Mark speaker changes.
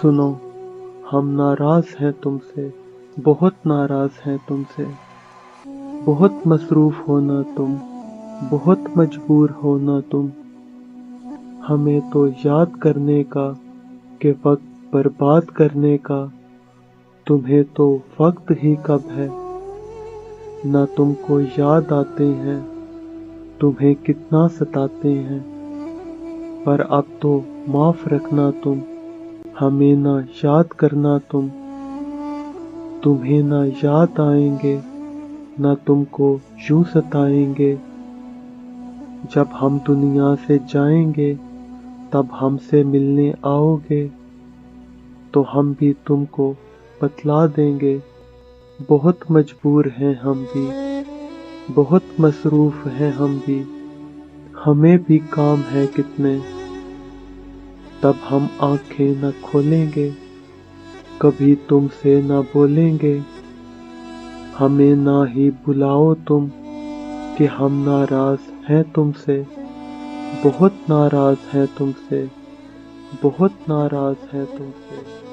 Speaker 1: सुनो, हम नाराज हैं तुमसे, बहुत नाराज हैं तुमसे। बहुत मसरूफ हो ना तुम, बहुत मजबूर हो ना तुम। हमें तो याद करने का कि वक्त बर्बाद करने का, तुम्हें तो वक्त ही कब है। ना तुमको याद आते हैं, तुम्हें कितना सताते हैं। पर अब तो माफ रखना तुम, हमें ना याद करना तुम। तुम्हें ना याद आएंगे, ना तुमको यूं सताएंगे। जब हम दुनिया से जाएंगे, तब हमसे मिलने आओगे, तो हम भी तुमको बतला देंगे। बहुत मजबूर हैं हम भी, बहुत मसरूफ हैं हम भी। हमें भी काम है कितने, तब हम आंखें न खोलेंगे, कभी तुमसे न बोलेंगे। हमें ना ही बुलाओ तुम, कि हम नाराज हैं तुमसे। बहुत नाराज हैं तुमसे, बहुत नाराज हैं तुमसे।